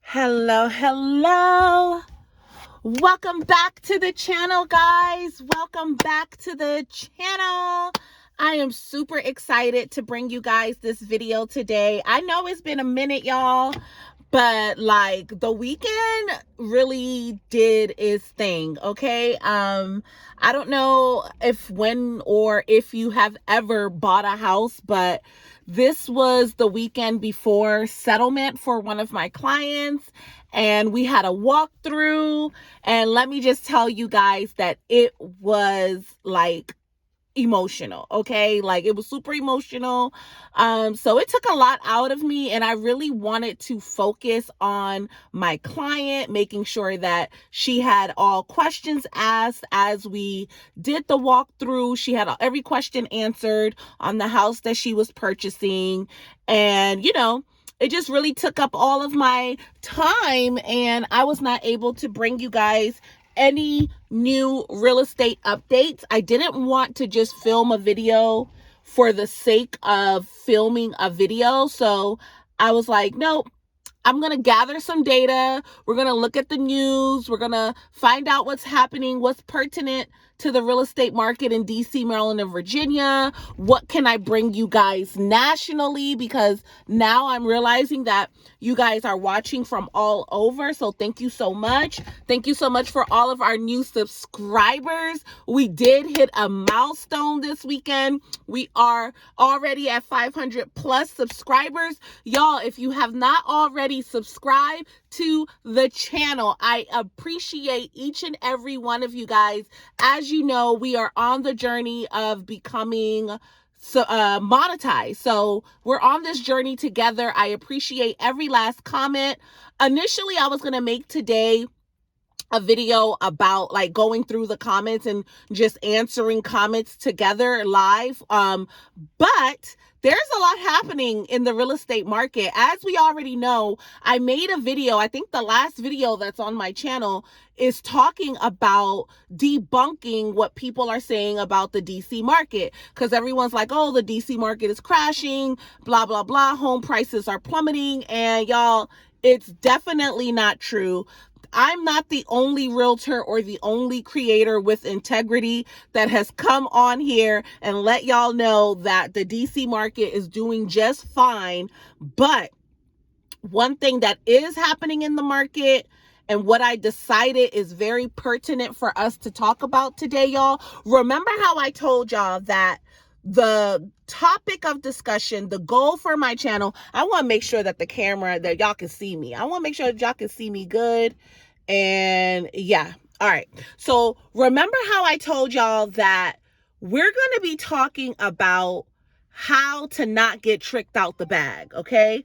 Hello. Welcome back to the channel, guys. Welcome back to the channel. I am super excited to bring you guys this video today. I know it's been a minute, y'all, but like the weekend really did its thing, okay? I don't know when or if you have ever bought a house, but this was the weekend before settlement for one of my clients, and we had a walkthrough, and let me just tell you guys that it was like emotional, okay? Like it was super emotional. So it took a lot out of me, and I really wanted to focus on my client, making sure that she had all questions asked as we did the walkthrough. She had every question answered on the house that she was purchasing. And, it just really took up all of my time, and I was not able to bring you guys any new real estate updates. I didn't want to just film a video for the sake of filming a video. So I was like, nope, I'm going to gather some data. We're going to look at the news. We're going to find out what's happening, what's pertinent to the real estate market in DC, Maryland, and Virginia. What can I bring you guys nationally? Because now I'm realizing that you guys are watching from all over. So thank you so much. Thank you so much for all of our new subscribers. We did hit a milestone this weekend. We are already at 500 plus subscribers. Y'all, if you have not already subscribed to the channel, I appreciate each and every one of you guys. As you know, we are on the journey of becoming monetized. So we're on this journey together. I appreciate every last comment. Initially, I was going to make today a video about like going through the comments and just answering comments together live. But there's a lot happening in the real estate market. As we already know, I made a video. I think the last video that's on my channel is talking about debunking what people are saying about the DC market, because everyone's like, oh, the DC market is crashing, blah, blah, blah. Home prices are plummeting. And y'all, it's definitely not true. I'm not the only realtor or the only creator with integrity that has come on here and let y'all know that the DC market is doing just fine. But one thing that is happening in the market, and what I decided is very pertinent for us to talk about today, y'all. Remember how I told y'all that the topic of discussion, the goal for my channel, I want to make sure that the camera, that y'all can see me. I want to make sure that y'all can see me good. And yeah. All right. So remember how I told y'all that we're going to be talking about how to not get tricked out the bag. Okay.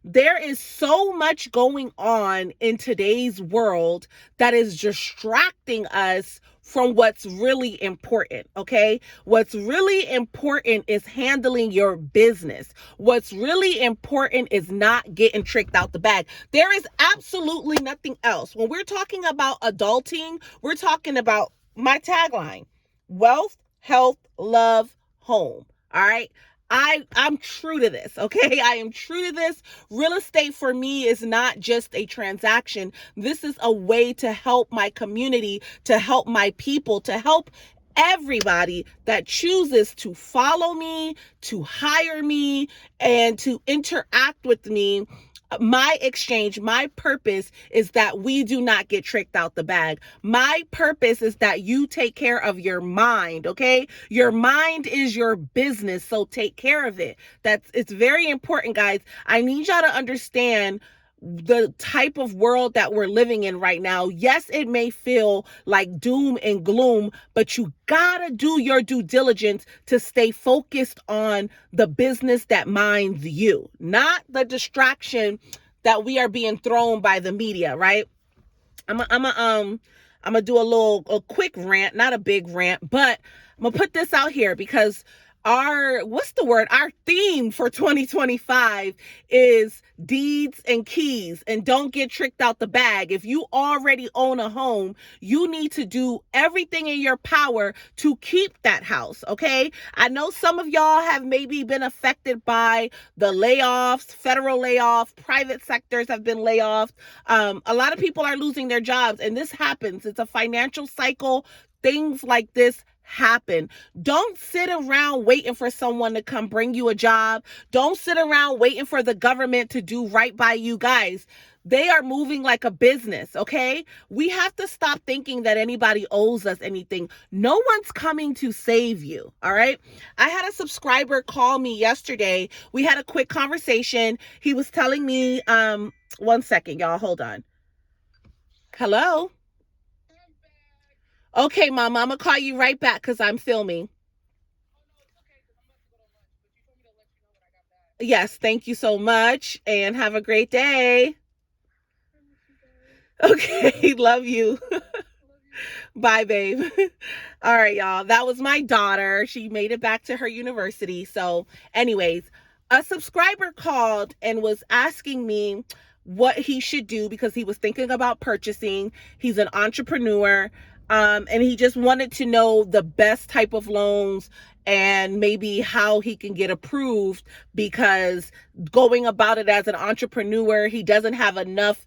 There is so much going on in today's world that is distracting us from what's really important, okay? What's really important is handling your business. What's really important is not getting tricked out the bag. There is absolutely nothing else. When we're talking about adulting, we're talking about my tagline: wealth, health, love, home. All right? I'm true to this, okay? I am true to this. Real estate for me is not just a transaction. This is a way to help my community, to help my people, to help everybody that chooses to follow me, to hire me, and to interact with me. My exchange, my purpose is that we do not get tricked out the bag. My purpose is that you take care of your mind, okay? Your mind is your business, so take care of it. It's very important, guys. I need y'all to understand the type of world that we're living in right now. Yes, it may feel like doom and gloom, but you gotta do your due diligence to stay focused on the business that minds you, not the distraction that we are being thrown by the media, right? I'm gonna do a quick rant, not a big rant, but I'm gonna put this out here because our theme for 2025 is deeds and keys, and don't get tricked out the bag. If you already own a home, you need to do everything in your power to keep that house. Okay, I know some of y'all have maybe been affected by the layoffs, federal layoff, private sectors have been layoffs. A lot of people are losing their jobs, and this happens. It's a financial cycle. Things like this happen. Don't sit around waiting for someone to come bring you a job. Don't sit around waiting for the government to do right by you. Guys, they are moving like a business, okay? We have to stop thinking that anybody owes us anything. No one's coming to save you, all right? I had a subscriber call me yesterday. We had a quick conversation. He was telling me, one second, y'all, hold on. Hello? Okay, Mom, I'm gonna call you right back because I'm filming. Yes, thank you so much and have a great day. Okay, love you. Bye, babe. All right, y'all. That was my daughter. She made it back to her university. So, anyways, a subscriber called and was asking me what he should do because he was thinking about purchasing. He's an entrepreneur. And he just wanted to know the best type of loans and maybe how he can get approved, because going about it as an entrepreneur, he doesn't have enough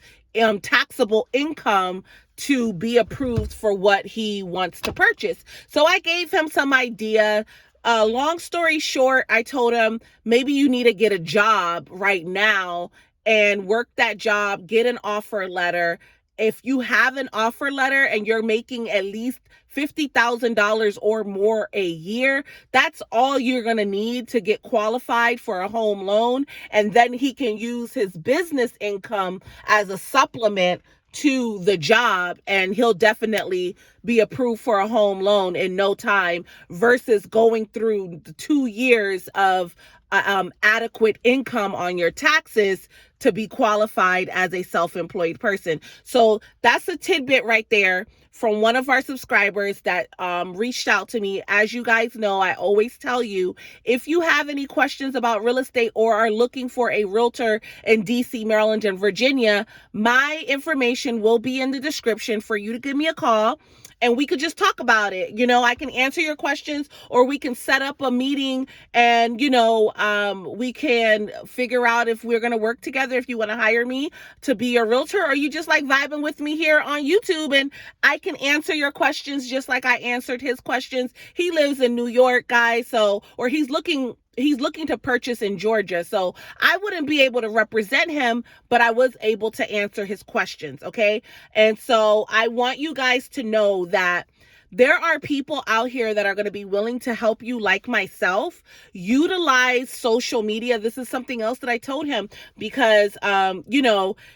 taxable income to be approved for what he wants to purchase. So I gave him some idea. Long story short, I told him maybe you need to get a job right now and work that job, get an offer letter. If you have an offer letter and you're making at least $50,000 or more a year, that's all you're going to need to get qualified for a home loan. And then he can use his business income as a supplement to the job, and he'll definitely be approved for a home loan in no time, versus going through the 2 years of adequate income on your taxes to be qualified as a self-employed person. So that's a tidbit right there from one of our subscribers that reached out to me. As you guys know, I always tell you, if you have any questions about real estate or are looking for a realtor in DC, Maryland, and Virginia, my information will be in the description for you to give me a call. And we could just talk about it. You know, I can answer your questions, or we can set up a meeting and, we can figure out if we're going to work together, if you want to hire me to be your realtor, or you just like vibing with me here on YouTube, and I can answer your questions just like I answered his questions. He lives in New York, guys, or he's looking to purchase in Georgia. So I wouldn't be able to represent him, but I was able to answer his questions. Okay. And so I want you guys to know that there are people out here that are going to be willing to help you, like myself. Utilize social media. This is something else that I told him, because,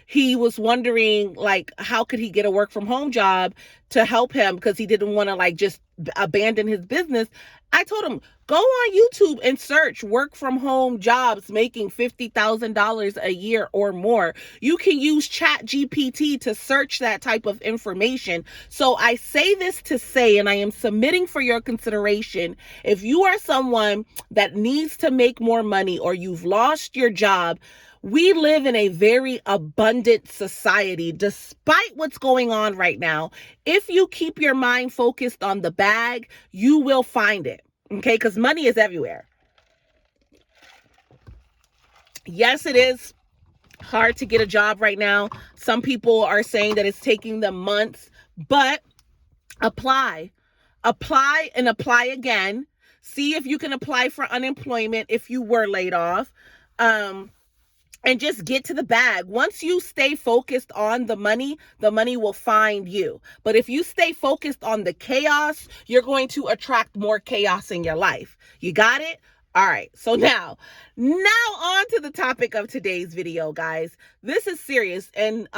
he was wondering, like, how could he get a work from home job to help him, because he didn't want to like just abandon his business. I told him, go on YouTube and search work from home jobs making $50,000 a year or more. You can use Chat GPT to search that type of information. So I say this to say, and I am submitting for your consideration, if you are someone that needs to make more money or you've lost your job, we live in a very abundant society, despite what's going on right now. If you keep your mind focused on the bag, you will find it, okay? Because money is everywhere. Yes, it is hard to get a job right now. Some people are saying that it's taking them months, but apply and apply again. See if you can apply for unemployment if you were laid off. And just get to the bag. Once you stay focused on the money will find you. But if you stay focused on the chaos, you're going to attract more chaos in your life. You got it? All right. So now on to the topic of today's video, guys. This is serious. And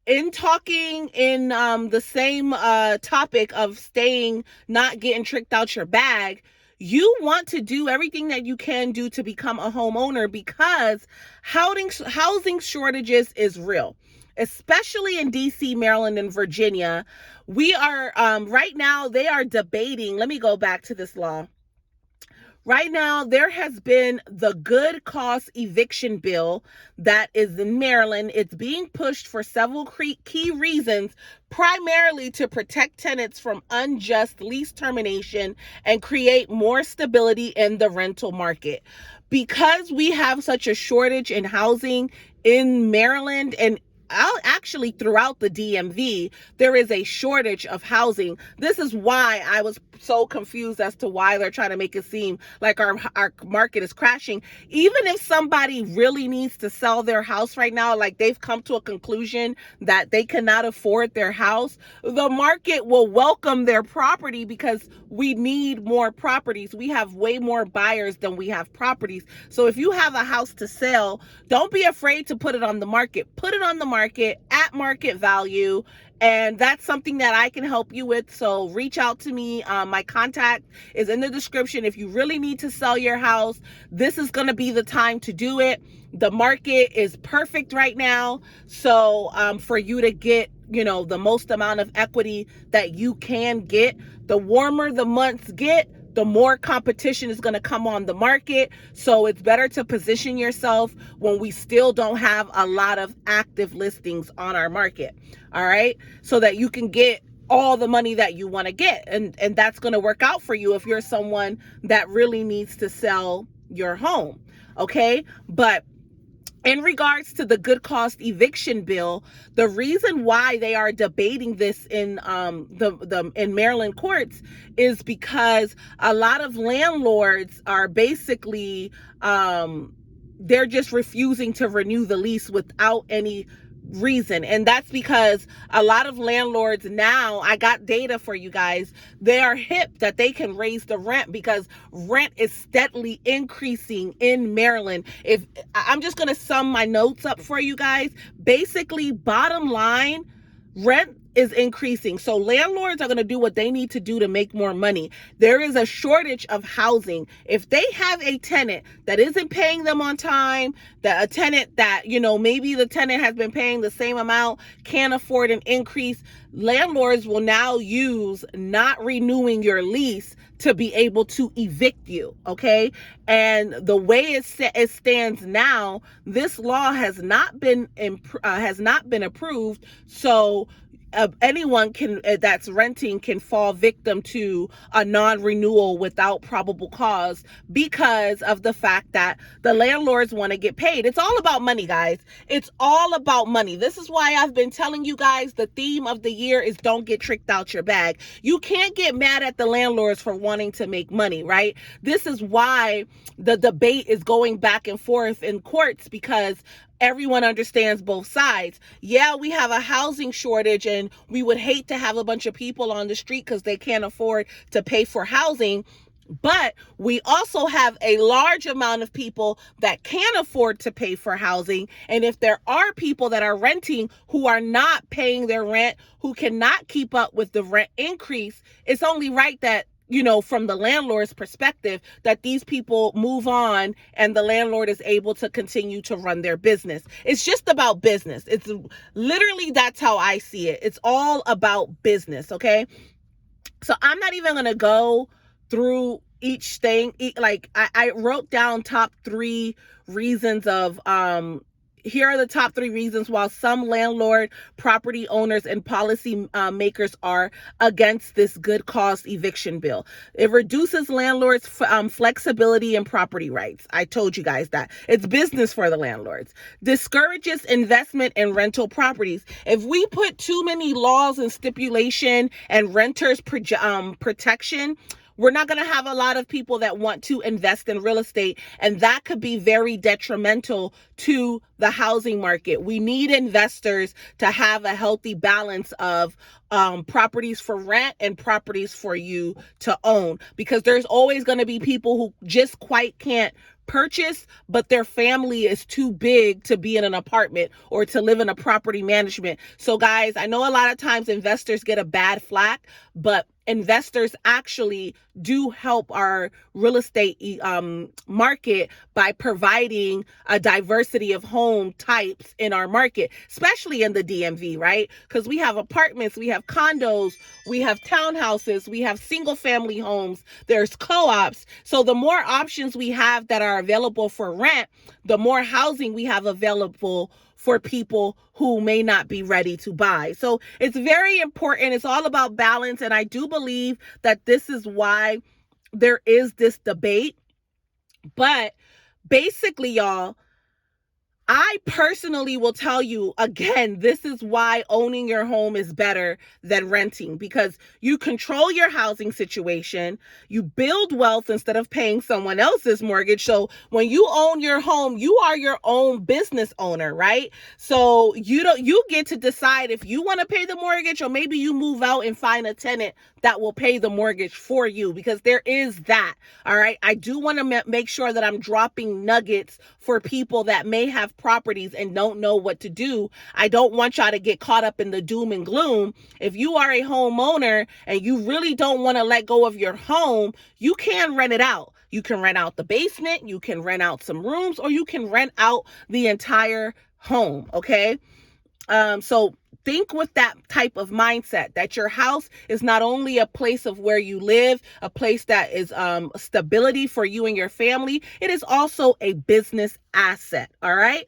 in talking in the same topic of not getting tricked out your bag, you want to do everything that you can do to become a homeowner, because housing shortages is real, especially in DC, Maryland, and Virginia. We are right now, they are debating. Let me go back to this law. Right now, there has been the Good Cause Eviction Bill that is in Maryland. It's being pushed for several key reasons, primarily to protect tenants from unjust lease termination and create more stability in the rental market. Because we have such a shortage in housing in Maryland and actually throughout the DMV, there is a shortage of housing. This is why I was so confused as to why they're trying to make it seem like our market is crashing. Even if somebody really needs to sell their house right now, like they've come to a conclusion that they cannot afford their house, the market will welcome their property because we need more properties. We have way more buyers than we have properties. So if you have a house to sell, don't be afraid to put it on the market. Put it on the market at market value. And that's something that I can help you with. So reach out to me. My contact is in the description. If you really need to sell your house, this is going to be the time to do it. The market is perfect right now. So for you to get, the most amount of equity that you can get, the warmer the months get, the more competition is going to come on the market. So it's better to position yourself when we still don't have a lot of active listings on our market. All right. So that you can get all the money that you want to get. And that's going to work out for you if you're someone that really needs to sell your home. Okay. But in regards to the Good Cause Eviction Bill, the reason why they are debating this in in Maryland courts is because a lot of landlords are basically they're just refusing to renew the lease without any reason. And that's because a lot of landlords now, I got data for you guys, they are hip that they can raise the rent because rent is steadily increasing in Maryland. If I'm just going to sum my notes up for you guys, basically bottom line, rent is increasing. So landlords are going to do what they need to do to make more money. There is a shortage of housing. If they have a tenant that isn't paying them on time, that a tenant that, maybe the tenant has been paying the same amount, can't afford an increase, landlords will now use not renewing your lease to be able to evict you, okay? And the way it stands now, this law has not been approved, so anyone that's renting can fall victim to a non-renewal without probable cause because of the fact that the landlords want to get paid. It's all about money, guys. It's all about money. This is why I've been telling you guys the theme of the year is don't get tricked out your bag. You can't get mad at the landlords for wanting to make money, right? This is why the debate is going back and forth in courts, because everyone understands both sides. Yeah, we have a housing shortage and we would hate to have a bunch of people on the street because they can't afford to pay for housing. But we also have a large amount of people that can afford to pay for housing. And if there are people that are renting who are not paying their rent, who cannot keep up with the rent increase, it's only right that, from the landlord's perspective, that these people move on and the landlord is able to continue to run their business. It's just about business. It's literally, that's how I see it. It's all about business, okay? So I'm not even going to go through each thing. Like I wrote down top 3 reasons of, here are the top 3 reasons why some landlord, property owners, and policy makers are against this Good Cause Eviction Bill. It reduces landlords' flexibility and property rights. I told you guys that. It's business for the landlords. Discourages investment in rental properties. If we put too many laws and stipulation and renters protection, we're not going to have a lot of people that want to invest in real estate, and that could be very detrimental to the housing market. We need investors to have a healthy balance of properties for rent and properties for you to own, because there's always going to be people who just quite can't purchase, but their family is too big to be in an apartment or to live in a property management. So guys, I know a lot of times investors get a bad flack, but investors actually do help our real estate market by providing a diversity of home types in our market, especially in the DMV, right? Because we have apartments, we have condos, we have townhouses, we have single family homes, there's co-ops. So the more options we have that are available for rent, the more housing we have available for people who may not be ready to buy. So it's very important. It's all about balance. And I do believe that this is why there is this debate. But basically, y'all, I personally will tell you, again, this is why owning your home is better than renting, because you control your housing situation, you build wealth instead of paying someone else's mortgage. So when you own your home, you are your own business owner, right? So you get to decide if you want to pay the mortgage, or maybe you move out and find a tenant that will pay the mortgage for you, because there is that. All right. I do want to make sure that I'm dropping nuggets for people that may have properties and don't know what to do. I don't want y'all to get caught up in the doom and gloom. If you are a homeowner and you really don't want to let go of your home, you can rent it out. You can rent out the basement, you can rent out some rooms, or you can rent out the entire home. Okay. So think with that type of mindset, that your house is not only a place of where you live, a place that is stability for you and your family, it is also a business asset. All right.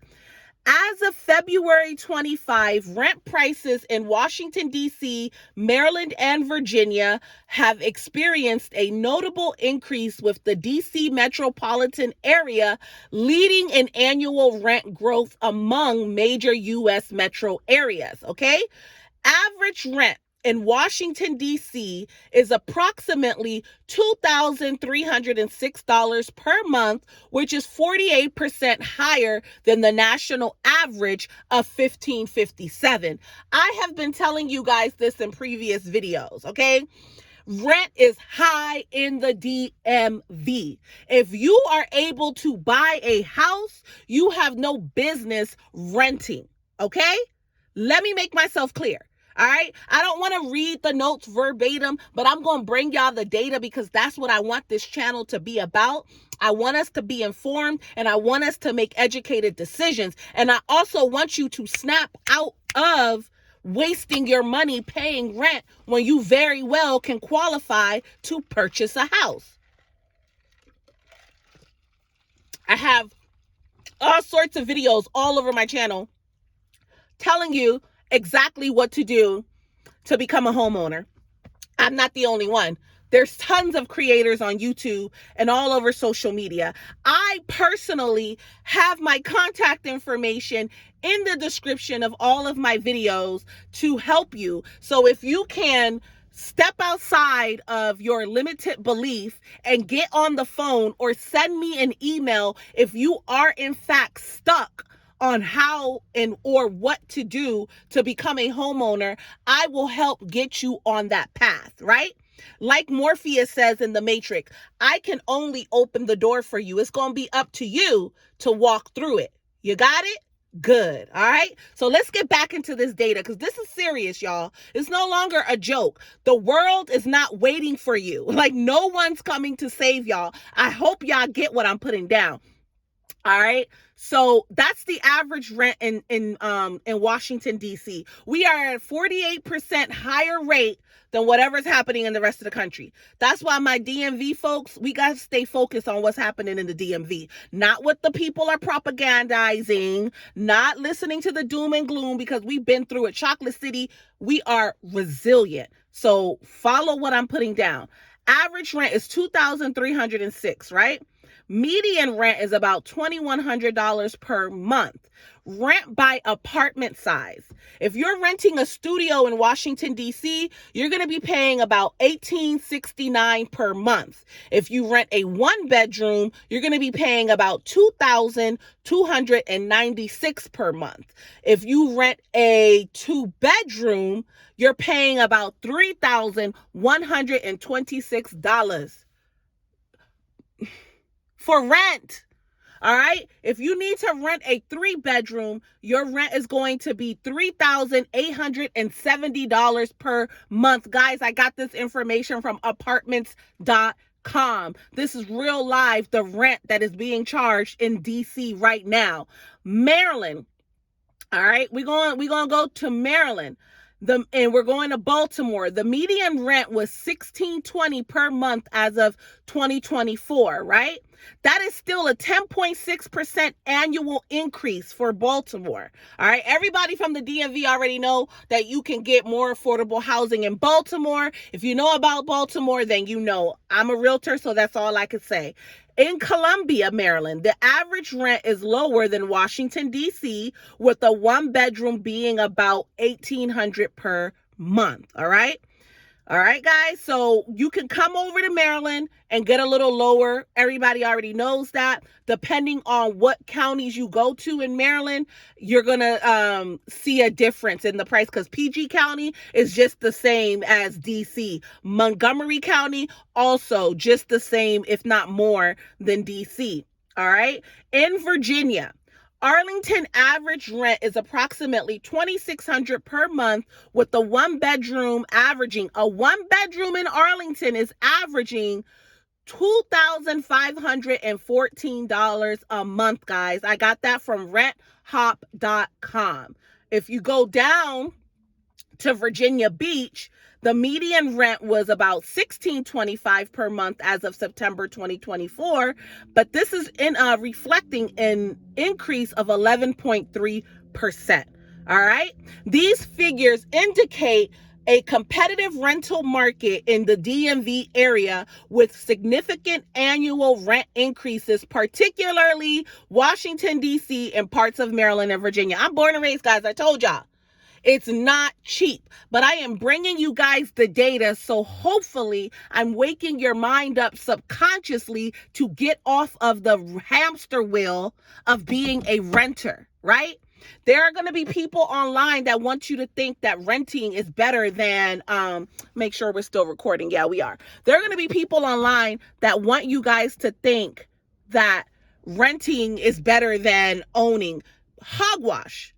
As of February 25, rent prices in Washington, D.C., Maryland, and Virginia have experienced a notable increase, with the D.C. metropolitan area leading in annual rent growth among major U.S. metro areas, okay? Average rent in Washington, D.C. is approximately $2,306 per month, which is 48% higher than the national average of $1,557. I have been telling you guys this in previous videos, okay? Rent is high in the DMV. If you are able to buy a house, you have no business renting, okay? Let me make myself clear. All right. I don't want to read the notes verbatim, but I'm going to bring y'all the data, because that's what I want this channel to be about. I want us to be informed, and I want us to make educated decisions. And I also want you to snap out of wasting your money paying rent when you very well can qualify to purchase a house. I have all sorts of videos all over my channel telling you exactly what to do to become a homeowner. I'm not the only one. There's tons of creators on YouTube and all over social media. I personally have my contact information in the description of all of my videos to help you. So if you can step outside of your limited belief and get on the phone, or send me an email if you are in fact stuck on how and or what to do to become a homeowner, I will help get you on that path, right? Like Morpheus says in The Matrix, I can only open the door for you. It's going to be up to you to walk through it. You got it? Good. All right. So let's get back into this data, because this is serious, y'all. It's no longer a joke. The world is not waiting for you. Like, no one's coming to save y'all. I hope y'all get what I'm putting down. All right. So that's the average rent in Washington, D.C. We are at 48% higher rate than whatever's happening in the rest of the country. That's why my DMV folks, we got to stay focused on what's happening in the DMV, not what the people are propagandizing, not listening to the doom and gloom, because we've been through it. Chocolate City, we are resilient. So follow what I'm putting down. Average rent is $2,306, right? Median rent is about $2,100 per month. Rent by apartment size. If you're renting a studio in Washington, D.C., you're going to be paying about $1,869 per month. If you rent a one-bedroom, you're going to be paying about $2,296 per month. If you rent a two-bedroom, you're paying about $3,126 for rent. All right. If you need to rent a 3-bedroom, your rent is going to be $3,870 per month. Guys, I got this information from apartments.com. This is real live, the rent that is being charged in DC right now. Maryland. All right. We're going to go to Maryland. And we're going to Baltimore. The median rent was $1,620 per month as of 2024, right? That is still a 10.6% annual increase for Baltimore. All right. Everybody from the DMV already know that you can get more affordable housing in Baltimore. If you know about Baltimore, then you know. I'm a realtor, so that's all I could say. In Columbia, Maryland, the average rent is lower than Washington, D.C., with a 1-bedroom being about $1,800 per month. All right. All right, guys. So you can come over to Maryland and get a little lower. Everybody already knows that. Depending on what counties you go to in Maryland, you're going to see a difference in the price, because PG County is just the same as DC. Montgomery County also just the same, if not more than DC. All right. In Virginia, Arlington average rent is approximately $2,600 per month, with the 1-bedroom averaging. A 1-bedroom in Arlington is averaging $2,514 a month, guys. I got that from renthop.com. If you go down to Virginia Beach, the median rent was about $1,625 per month as of September 2024, but this is reflecting an increase of 11.3%. All right. These figures indicate a competitive rental market in the DMV area with significant annual rent increases, particularly Washington, D.C., and parts of Maryland and Virginia. I'm born and raised, guys. I told y'all. It's not cheap, but I am bringing you guys the data, so hopefully I'm waking your mind up subconsciously to get off of the hamster wheel of being a renter, right? There are going to be people online that want you to think that renting is better than, make sure we're still recording. Yeah, we are. There are going to be people online that want you guys to think that renting is better than owning. Hogwash,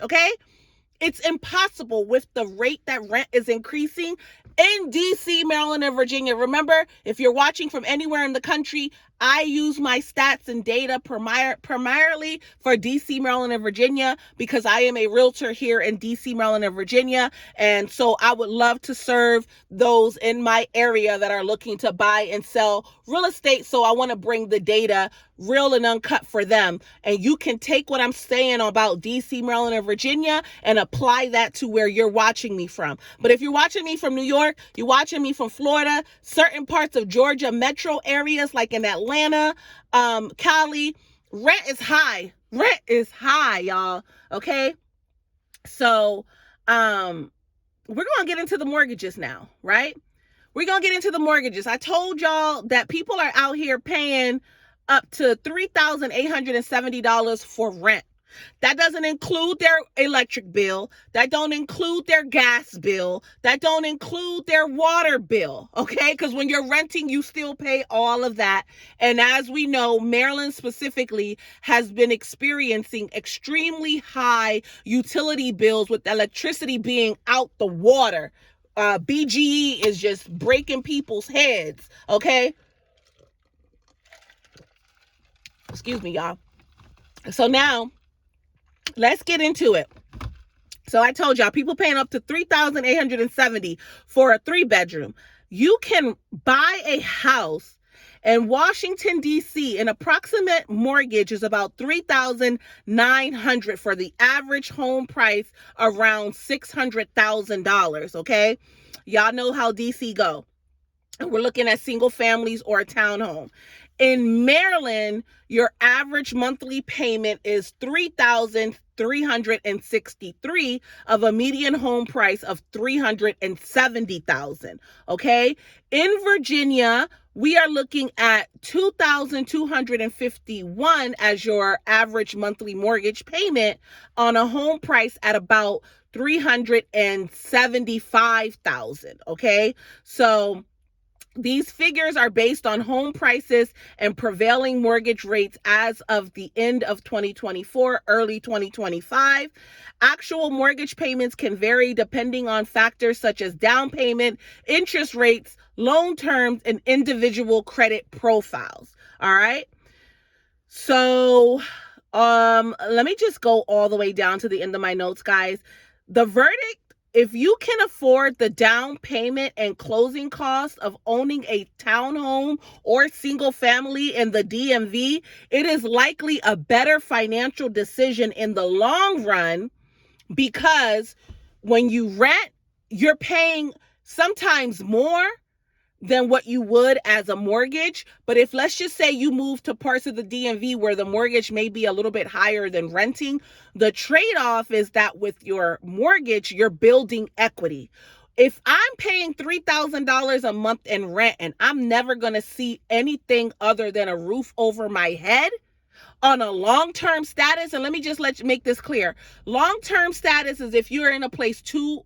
okay? It's impossible with the rate that rent is increasing in DC, Maryland, and Virginia. Remember, if you're watching from anywhere in the country, I use my stats and data primarily for DC, Maryland, and Virginia, because I am a realtor here in DC, Maryland, and Virginia. And so I would love to serve those in my area that are looking to buy and sell real estate. So I want to bring the data real and uncut for them. And you can take what I'm saying about DC, Maryland, and Virginia and apply that to where you're watching me from. But if you're watching me from New York, you're watching me from Florida, certain parts of Georgia metro areas like in Atlanta, Cali, rent is high. Rent is high, y'all. Okay. So, we're going to get into the mortgages now, right? We're going to get into the mortgages. I told y'all that people are out here paying up to $3,870 for rent. That doesn't include their electric bill. That don't include their gas bill. That don't include their water bill, okay? Because when you're renting, you still pay all of that. And as we know, Maryland specifically has been experiencing extremely high utility bills, with electricity being out the water. BGE is just breaking people's heads, okay? Excuse me, y'all. So now, let's get into it. So I told y'all, people paying up to $3,870 for a 3-bedroom. You can buy a house in Washington, D.C. An approximate mortgage is about $3,900 for the average home price around $600,000, okay? Y'all know how D.C. go. And we're looking at single families or a townhome. In Maryland, your average monthly payment is $3,363 of a median home price of $370,000. Okay. In Virginia, we are looking at $2,251 as your average monthly mortgage payment on a home price at about $375,000. Okay. So These figures are based on home prices and prevailing mortgage rates as of the end of 2024, early 2025. Actual mortgage payments can vary depending on factors such as down payment, interest rates, loan terms, and individual credit profiles. All right. So, let me just go all the way down to the end of my notes, guys. The verdict: if you can afford the down payment and closing costs of owning a townhome or single family in the DMV, it is likely a better financial decision in the long run, because when you rent, you're paying sometimes more than what you would as a mortgage. But if, let's just say, you move to parts of the DMV where the mortgage may be a little bit higher than renting, the trade-off is that with your mortgage, you're building equity. If I'm paying $3,000 a month in rent and I'm never going to see anything other than a roof over my head, on a long-term status, and let me just make this clear. Long-term status is if you're in a place 2+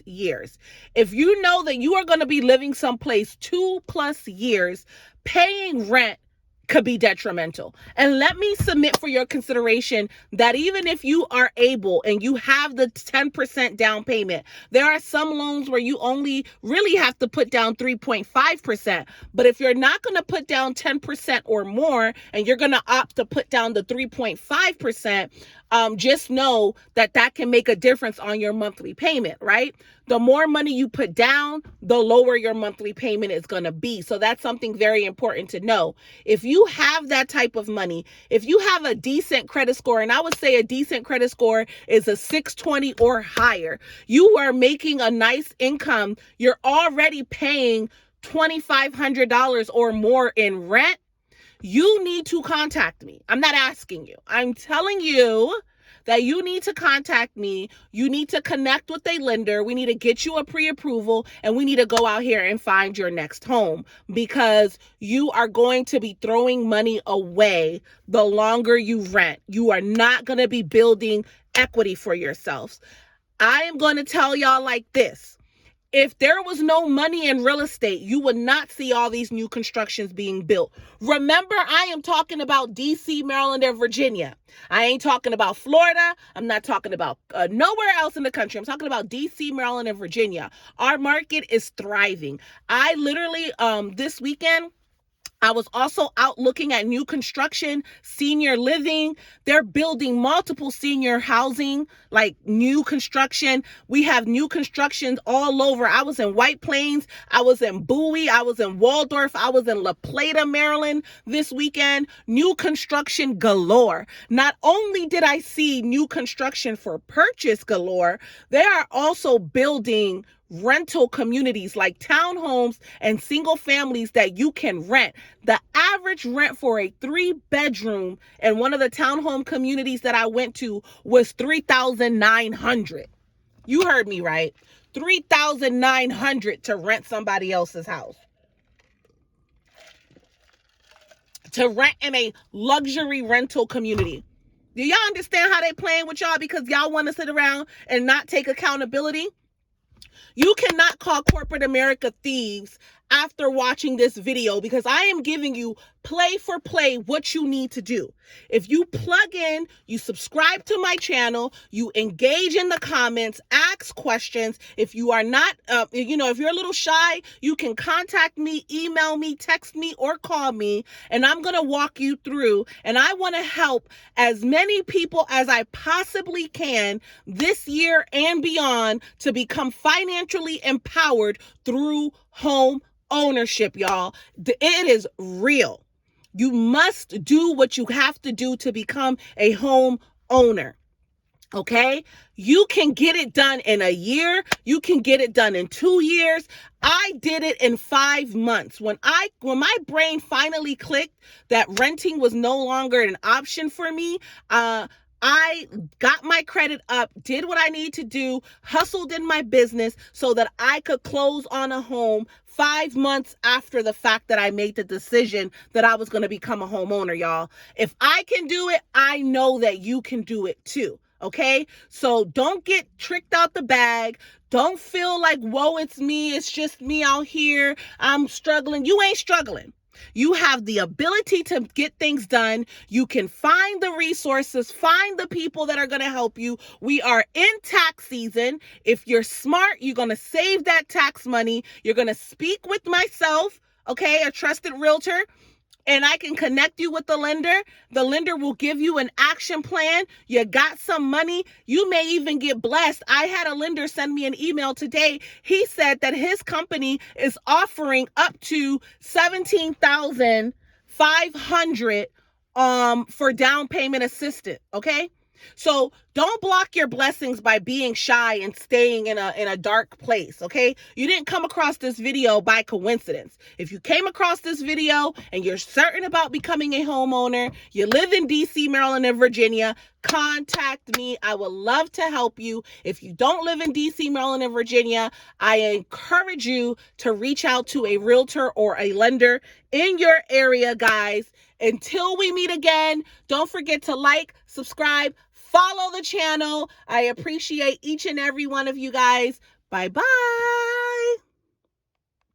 years. If you know that you are going to be living someplace 2+ years, paying rent could be detrimental. And let me submit for your consideration that even if you are able and you have the 10% down payment, there are some loans where you only really have to put down 3.5%. But if you're not going to put down 10% or more, and you're going to opt to put down the 3.5%, just know that that can make a difference on your monthly payment, right? The more money you put down, the lower your monthly payment is going to be. So that's something very important to know. If you have that type of money, if you have a decent credit score, and I would say a decent credit score is a 620 or higher, you are making a nice income, you're already paying $2,500 or more in rent, you need to contact me. I'm not asking you. I'm telling you that you need to contact me. You need to connect with a lender. We need to get you a pre-approval, and we need to go out here and find your next home, because you are going to be throwing money away the longer you rent. You are not going to be building equity for yourselves. I am going to tell y'all like this. If there was no money in real estate, you would not see all these new constructions being built. Remember, I am talking about DC, Maryland, and Virginia. I ain't talking about Florida. I'm not talking about nowhere else in the country. I'm talking about DC, Maryland, and Virginia. Our market is thriving. I literally, this weekend, I was also out looking at new construction, senior living. They're building multiple senior housing, like new construction. We have new constructions all over. I was in White Plains. I was in Bowie. I was in Waldorf. I was in La Plata, Maryland this weekend. New construction galore. Not only did I see new construction for purchase galore, they are also building rental communities like townhomes and single families that you can rent. The average rent for a 3-bedroom in one of the townhome communities that I went to was $3,900. You heard me right. $3,900 to rent somebody else's house. To rent in a luxury rental community. Do y'all understand how they playing with y'all because y'all want to sit around and not take accountability? You cannot call corporate America thieves after watching this video, because I am giving you play for play what you need to do. If you plug in, you subscribe to my channel, you engage in the comments, ask questions. If you are not, if you're a little shy, you can contact me, email me, text me, or call me, and I'm going to walk you through. And I want to help as many people as I possibly can this year and beyond to become financially empowered through home ownership, y'all. It is real. You must do what you have to do to become a home owner. Okay? You can get it done in a year. You can get it done in 2 years. I did it in 5 months. When my brain finally clicked that renting was no longer an option for me, I got my credit up, did what I need to do, hustled in my business so that I could close on a home 5 months after the fact that I made the decision that I was going to become a homeowner, y'all. If I can do it, I know that you can do it too. Okay, so don't get tricked out the bag. Don't feel like, whoa, it's me. It's just me out here. I'm struggling. You ain't struggling. You have the ability to get things done. You can find the resources, find the people that are going to help you. We are in tax season. If you're smart, you're going to save that tax money. You're going to speak with myself, okay, a trusted realtor, and I can connect you with the lender. The lender will give you an action plan. You got some money. You may even get blessed. I had a lender send me an email today. He said that his company is offering up to $17,500 for down payment assistance. Okay. So don't block your blessings by being shy and staying in a dark place, okay? You didn't come across this video by coincidence. If you came across this video and you're certain about becoming a homeowner, you live in DC, Maryland, and Virginia, contact me. I would love to help you. If you don't live in DC, Maryland, and Virginia, I encourage you to reach out to a realtor or a lender in your area, guys. Until we meet again, don't forget to like, subscribe, follow the channel. I appreciate each and every one of you guys. Bye-bye.